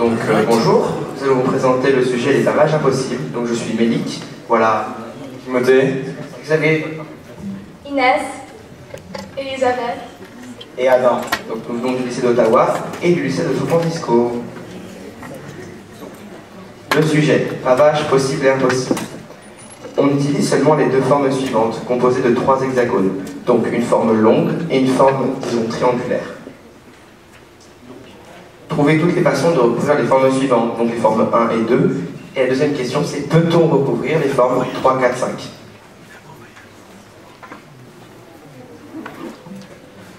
Bonjour, nous allons vous présenter le sujet des pavages impossibles. Donc je suis Mélik, voilà Timothée, Xavier, Inès, Elisabeth et Adam. Donc nous venons du lycée d'Ottawa et du lycée de San Francisco. Le sujet, pavages possibles et impossibles. On utilise seulement les deux formes suivantes, composées de 3 hexagones, donc une forme longue et une forme, disons, triangulaire. Trouvez toutes les façons de recouvrir les formes suivantes, donc les formes 1 et 2. Et la deuxième question, c'est peut-on recouvrir les formes 3, 4, 5?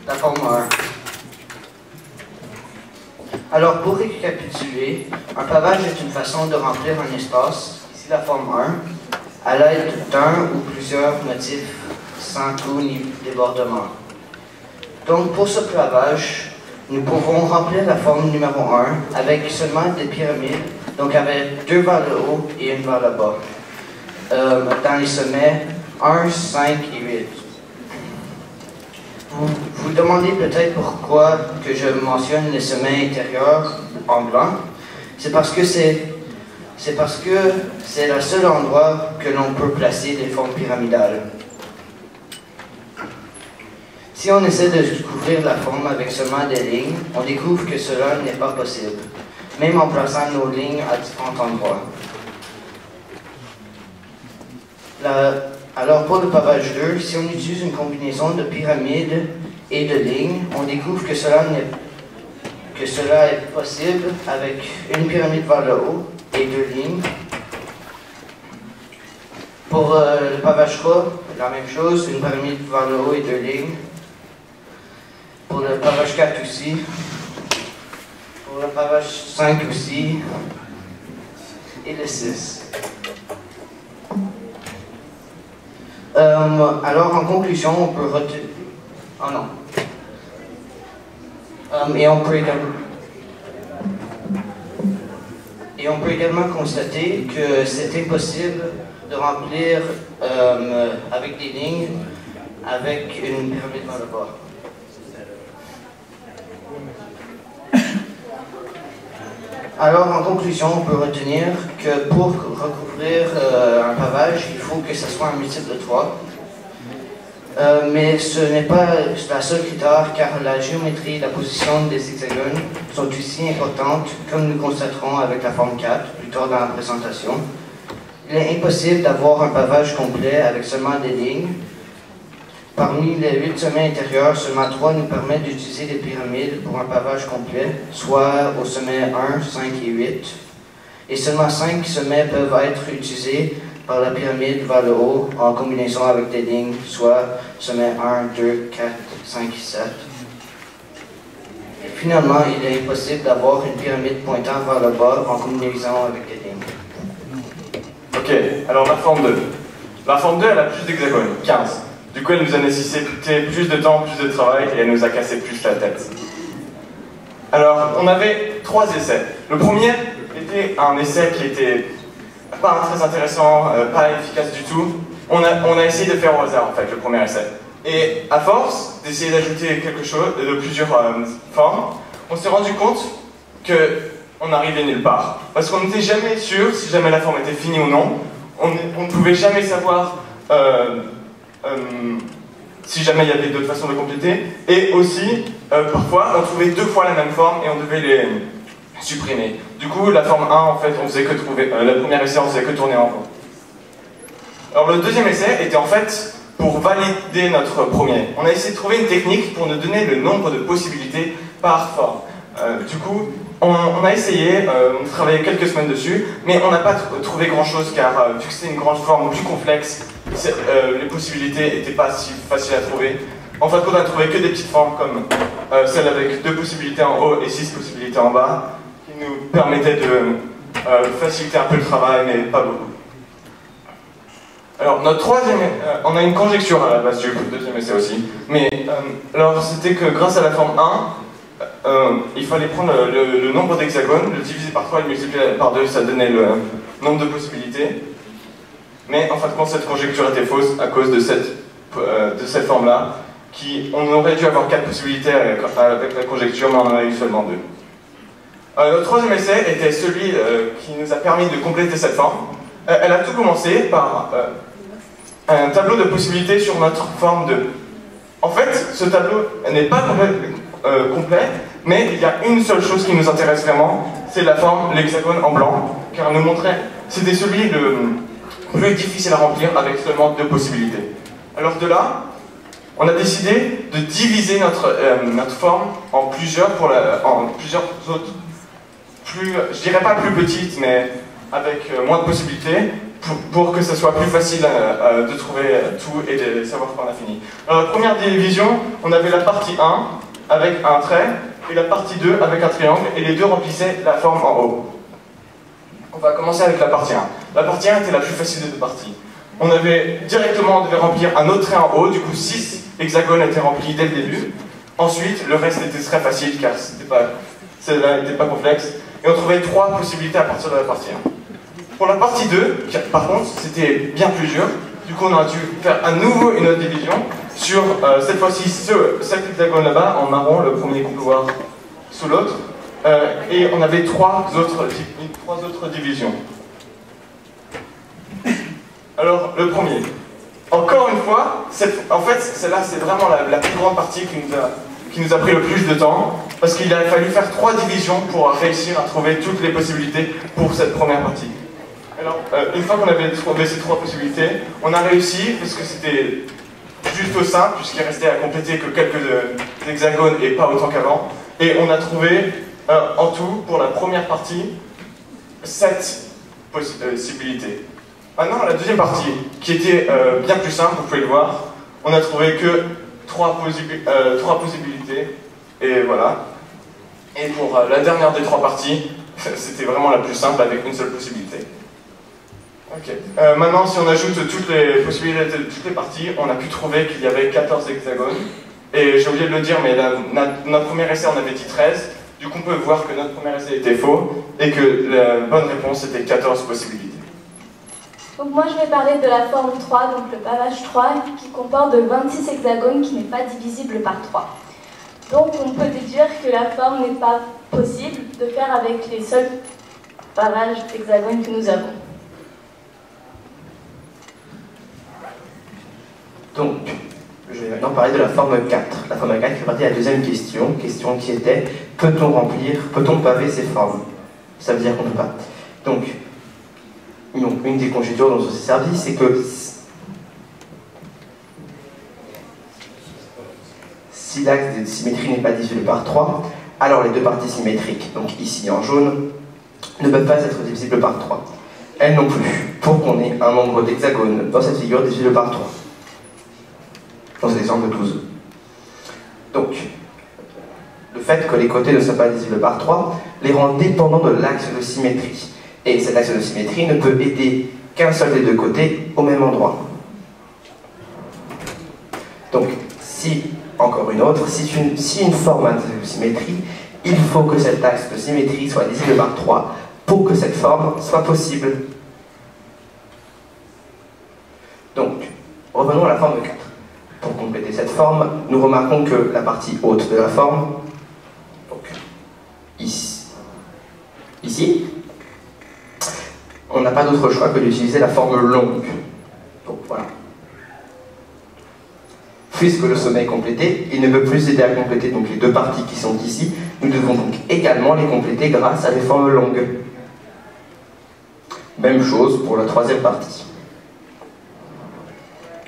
La forme 1. Alors, pour récapituler, un pavage est une façon de remplir un espace, ici la forme 1, à l'aide d'un ou plusieurs motifs sans trou ni débordement. Donc, pour ce pavage, nous pouvons remplir la forme numéro 1 avec seulement des pyramides, donc avec 2 vers le haut et 1 vers le bas, dans les sommets 1, 5 et 8. Vous vous demandez peut-être pourquoi que je mentionne les sommets intérieurs en blanc. C'est parce que c'est le seul endroit que l'on peut placer des formes pyramidales. Si on essaie de couvrir la forme avec seulement des lignes, on découvre que cela n'est pas possible, même en plaçant nos lignes à différents endroits. Alors pour le pavage 2, si on utilise une combinaison de pyramides et de lignes, on découvre que cela est possible avec une pyramide vers le haut et 2 lignes. Pour le pavage 3, la même chose, une pyramide vers le haut et 2 lignes. Pour le pavage 4 aussi. Pour le pavage 5 aussi. Et le 6. Alors en conclusion, on peut retenir... Oh non. Et on peut également constater que c'est impossible de remplir avec des lignes avec une pyramide vers le bas. Alors, en conclusion, on peut retenir que pour recouvrir un pavage, il faut que ce soit un multiple de 3. Mais ce n'est pas la seule critère, car la géométrie et la position des hexagones sont aussi importantes, comme nous constaterons avec la forme 4, plus tard dans la présentation. Il est impossible d'avoir un pavage complet avec seulement des lignes. Parmi les 8 sommets intérieurs, seulement 3 nous permettent d'utiliser des pyramides pour un pavage complet, soit au sommet 1, 5 et 8. Et seulement 5 sommets peuvent être utilisés par la pyramide vers le haut en combinaison avec des lignes, soit sommet 1, 2, 4, 5 et 7. Et finalement, il est impossible d'avoir une pyramide pointant vers le bas en combinaison avec des lignes. Ok, alors la forme 2. La forme 2, elle a plus d'hexagones, 15. Du coup, elle nous a nécessité plus de temps, plus de travail, et elle nous a cassé plus la tête. Alors, on avait 3 essais. Le premier était un essai qui était pas très intéressant, pas efficace du tout. On a essayé de faire au hasard, en fait, le premier essai. Et à force d'essayer d'ajouter quelque chose, de plusieurs formes, on s'est rendu compte qu'on n'arrivait nulle part. Parce qu'on n'était jamais sûr si jamais la forme était finie ou non. On ne pouvait jamais savoir si jamais il y avait d'autres façons de compléter. Et aussi, parfois, on trouvait 2 fois la même forme et on devait les supprimer. Du coup, la forme 1, en fait, on faisait que trouver... la première essai, on faisait que tourner en rond. Alors, le deuxième essai était en fait pour valider notre premier. On a essayé de trouver une technique pour nous donner le nombre de possibilités par forme. Du coup, on a essayé, on a travaillé quelques semaines dessus, mais on n'a pas trouvé grand-chose car vu que c'était une grande forme plus complexe, les possibilités n'étaient pas si faciles à trouver. En fait, on a trouvé que des petites formes comme celle avec 2 possibilités en haut et 6 possibilités en bas, qui nous permettaient de faciliter un peu le travail, mais pas beaucoup. Alors, notre troisième, on a une conjecture à la base du deuxième essai aussi, mais alors c'était que grâce à la forme 1, il fallait prendre le nombre d'hexagones, le diviser par 3 et le multiplier par 2, ça donnait le nombre de possibilités. Mais en fin de compte, cette conjecture était fausse à cause de cette forme-là, on aurait dû avoir 4 possibilités avec la conjecture, mais on en a eu seulement 2. Notre troisième essai était celui qui nous a permis de compléter cette forme. Elle a tout commencé par un tableau de possibilités sur notre forme de... En fait, ce tableau n'est pas complet, mais il y a une seule chose qui nous intéresse vraiment, c'est la forme, l'hexagone en blanc, car elle nous montrait, c'était celui le plus difficile à remplir avec seulement 2 possibilités. Alors de là, on a décidé de diviser notre forme en plusieurs autres, je dirais pas plus petites, mais avec moins de possibilités, pour que ce soit plus facile de trouver tout et de savoir quand on a fini. Alors la première division, on avait la partie 1 avec un trait, et la partie 2 avec un triangle, et les deux remplissaient la forme en haut. On va commencer avec la partie 1. La partie 1 était la plus facile des deux parties. On devait remplir un autre trait en haut, du coup 6 hexagones étaient remplis dès le début. Ensuite, le reste était très facile car celle-là n'était pas complexe. Et on trouvait 3 possibilités à partir de la partie 1. Pour la partie 2, par contre, c'était bien plus dur. Du coup, on a dû faire à nouveau une autre division sur, cette fois-ci, cet hexagone là-bas, en marron, le premier qu'on peut voir sous l'autre. Et on avait 3 autres divisions. Alors, le premier. Encore une fois, en fait, celle-là, c'est vraiment la plus grande partie qui nous a pris le plus de temps, parce qu'il a fallu faire 3 divisions pour réussir à trouver toutes les possibilités pour cette première partie. Alors, une fois qu'on avait trouvé ces 3 possibilités, on a réussi, parce que c'était juste simple, puisqu'il restait à compléter que quelques hexagones et pas autant qu'avant, et on a trouvé, en tout, pour la première partie, 7 possibilités. Maintenant, la deuxième partie, qui était bien plus simple, vous pouvez le voir, on a trouvé que 3 possibilités, et voilà. Et pour la dernière des 3 parties, c'était vraiment la plus simple avec une seule possibilité. Ok. Maintenant, si on ajoute toutes les possibilités de toutes les parties, on a pu trouver qu'il y avait 14 hexagones. Et j'ai oublié de le dire, mais notre premier essai, on avait dit 13. Du coup, on peut voir que notre premier essai était faux, et que la bonne réponse était 14 possibilités. Donc moi je vais parler de la forme 3, donc le pavage 3, qui comporte de 26 hexagones qui n'est pas divisible par 3. Donc on peut déduire que la forme n'est pas possible de faire avec les seuls pavages hexagones que nous avons. Donc, je vais maintenant parler de la forme 4. La forme 4 fait partie de la deuxième question qui était, peut-on paver ces formes? Ça veut dire qu'on ne peut pas. Donc, une des conjectures dont on s'est servi, c'est que si l'axe de symétrie n'est pas divisible par 3, alors les deux parties symétriques, donc ici en jaune, ne peuvent pas être divisibles par 3. Elles non plus, pour qu'on ait un nombre d'hexagones dans cette figure divisible par 3. Dans cet exemple 12. Donc, le fait que les côtés ne soient pas divisibles par 3 les rend dépendants de l'axe de symétrie. Et cet axe de symétrie ne peut aider qu'un seul des deux côtés au même endroit. Donc, encore une autre, si une forme a un axe de symétrie, il faut que cet axe de symétrie soit divisible par 3 pour que cette forme soit possible. Donc, revenons à la forme 4. Pour compléter cette forme, nous remarquons que la partie haute de la forme, donc ici, on n'a pas d'autre choix que d'utiliser la forme longue. Donc voilà. Puisque le sommet est complété, il ne peut plus aider à compléter donc les deux parties qui sont ici. Nous devons donc également les compléter grâce à des formes longues. Même chose pour la troisième partie.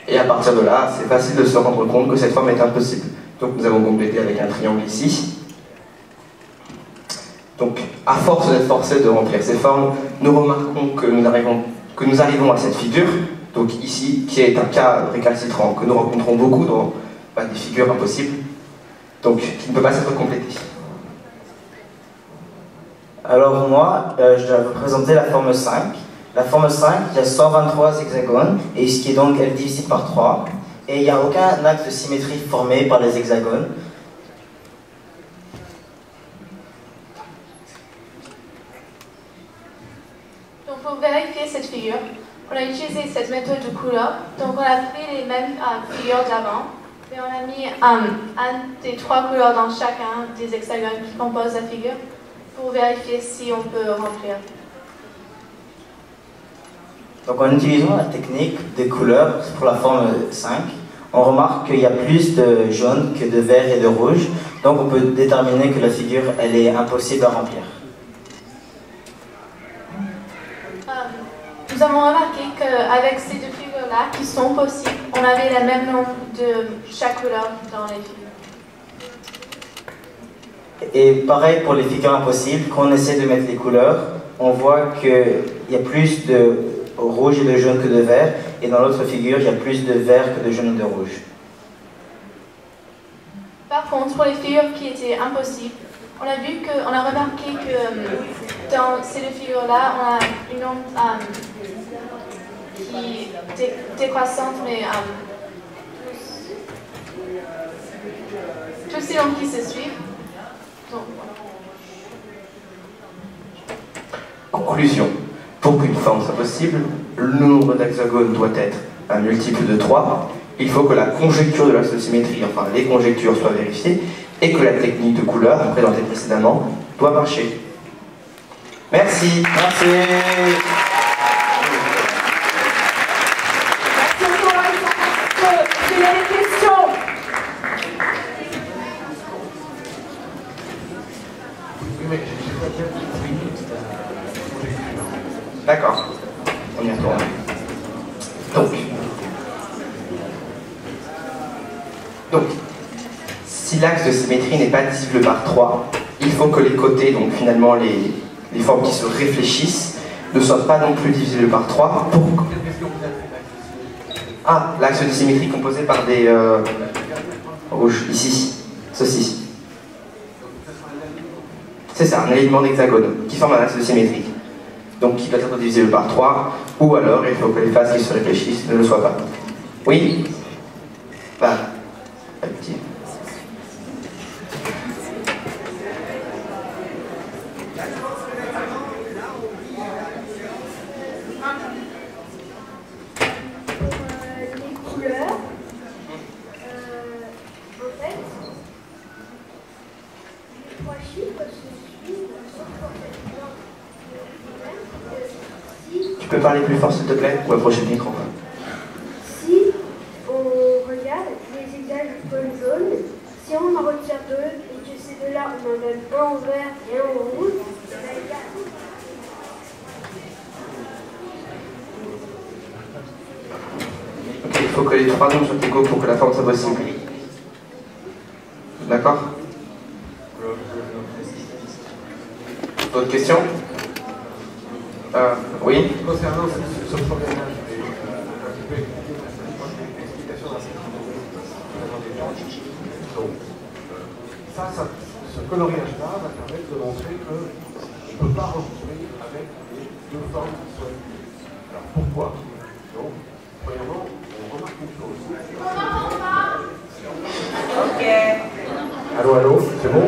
Et à partir de là, c'est facile de se rendre compte que cette forme est impossible. Donc nous avons complété avec un triangle ici. Donc, à force d'être forcés de remplir ces formes, nous remarquons que nous arrivons à cette figure, donc ici, qui est un cas récalcitrant que nous rencontrons beaucoup dans des figures impossibles, donc qui ne peut pas être complétée. Alors moi, je dois vous présenter la forme 5. La forme 5, il y a 123 hexagones, et ce qui est donc elle est divisible par 3, et il n'y a aucun axe de symétrie formé par les hexagones. Donc pour vérifier cette figure, on a utilisé cette méthode de couleur. Donc on a pris les mêmes figures d'avant, et on a mis un des 3 couleurs dans chacun des hexagones qui composent la figure. pour vérifier si on peut remplir. Donc en utilisant la technique des couleurs pour la forme 5, on remarque qu'il y a plus de jaune que de vert et de rouge, donc on peut déterminer que la figure elle est impossible à remplir. Nous avons remarqué qu'avec ces deux figures-là, qui sont possibles, on avait le même nombre de chaque couleur dans les figures. Et pareil pour les figures impossibles, quand on essaie de mettre les couleurs, on voit qu'il y a plus de rouge et de jaune que de vert, et dans l'autre figure, il y a plus de vert que de jaune et de rouge. Par contre, pour les figures qui étaient impossibles, on a remarqué que dans ces deux figures-là, on a une onde qui est décroissante, mais tous ces nombres qui se suivent. Donc, voilà. Conclusion. Pour qu'une forme soit possible, le nombre d'hexagones doit être un multiple de 3. Il faut que la conjecture de l'axe de symétrie, enfin les conjectures, soient vérifiées et que la technique de couleur, présentée précédemment, doit marcher. Merci. Merci. Merci encore, Alexandre. Il y a des questions. D'accord. On y retourne. Donc, si l'axe de symétrie n'est pas divisible par 3, il faut que les côtés, donc finalement les formes qui se réfléchissent, ne soient pas non plus divisibles par 3 pour... Ah, l'axe de symétrie composé par des rouges, ici, ceci. C'est ça, un alignement d'hexagones qui forme un axe de symétrie. Donc qui doit être divisible par 3, ou alors il faut que les faces qui se réfléchissent ne le soient pas. Oui? Bah, petit. Les couleurs, en fait, les trois chiffres se suivent sauf en fait. Tu peux parler plus fort s'il te plaît, ou approcher le micro. Si on regarde les hexagones jaunes, si on en retire deux et que ces deux-là, on en donne un en vert et un en rouge, ça va être Ok, il faut que les trois nombres soient égaux pour que la forme soit possible. D'accord? D'autres questions? Oui? Concernant ce problème-là, je vais un petit peu l'explication d'un certain nombre donc, ce coloriage-là va permettre de montrer qu'on ne peut pas reconstruire avec les deux formes qui sont utilisées. Alors pourquoi? Donc, premièrement, on remarque une chose. Ok. Allô, c'est bon?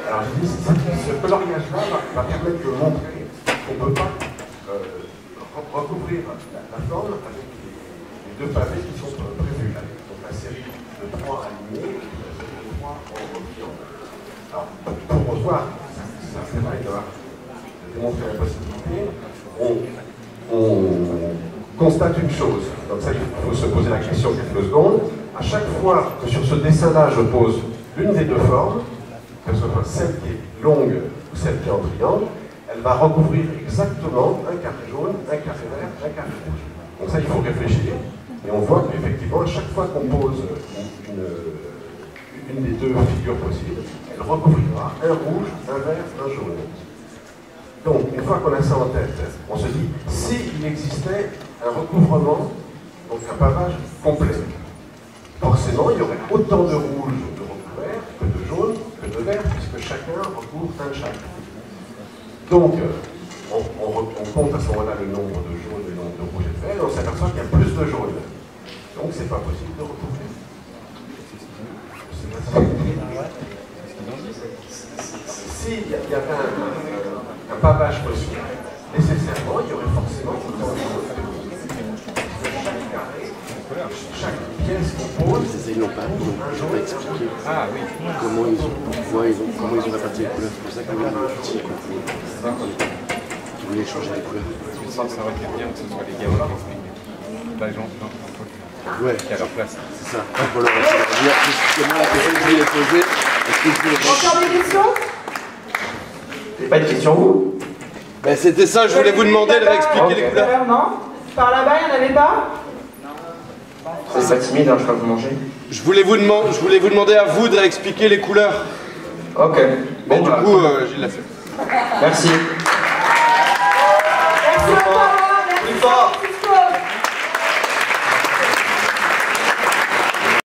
Alors je dis, ce coloriage-là va permettre de montrer qu'on ne peut pas recouvrir la forme avec les deux pavés qui sont prévus là. Donc la série de 3 alignés et la série de 3 en triangle. Alors, pour voir, ça c'est vrai de démontrer la possibilité, on constate une chose. Donc ça, il faut se poser la question quelques secondes. À chaque fois que sur ce dessin-là, je pose l'une des deux formes, que ce soit celle qui est longue ou celle qui est en triangle, elle va recouvrir exactement un carré jaune, un carré vert, un carré rouge. Donc ça, il faut réfléchir. Et on voit qu'effectivement, à chaque fois qu'on pose une des deux figures possibles, elle recouvrira un rouge, un vert, un jaune. Donc, une fois qu'on a ça en tête, on se dit, s'il existait un recouvrement, donc un pavage complet, forcément, il y aurait autant de rouge de recouvert que de jaune, que de vert, puisque chacun recouvre un de chaque. Donc, on compte à ce moment-là le nombre de jaunes et le nombre de rouges et de verts, et on s'aperçoit qu'il y a plus de jaunes. Donc, c'est pas possible de recouvrir. S'il y avait un pavage possible, nécessairement, il y aurait forcément autant de jaunes. Chaque carré, chaque pièce qu'on pose ils n'ont pas expliqué comment ils ont réparti les couleurs. C'est pour ça qu'il y a un outil qui voulait changer les couleurs. Ça aurait pu dire que ce soit les gamins qui expliquent. Pas Jean, ouais, qui a leur place. C'est ça. Voilà, c'est moi la question que je voulais poser. Encore des questions? Vous n'avez pas de questions, vous? Ben, c'était ça, je voulais vous demander de réexpliquer les couleurs. Non? Par là-bas, il n'y en avait pas? C'est pas timide, hein, je crois que vous mangez. Je voulais vous demander à vous de réexpliquer les couleurs. Ok. Mais du coup, Gilles l'a fait. Merci.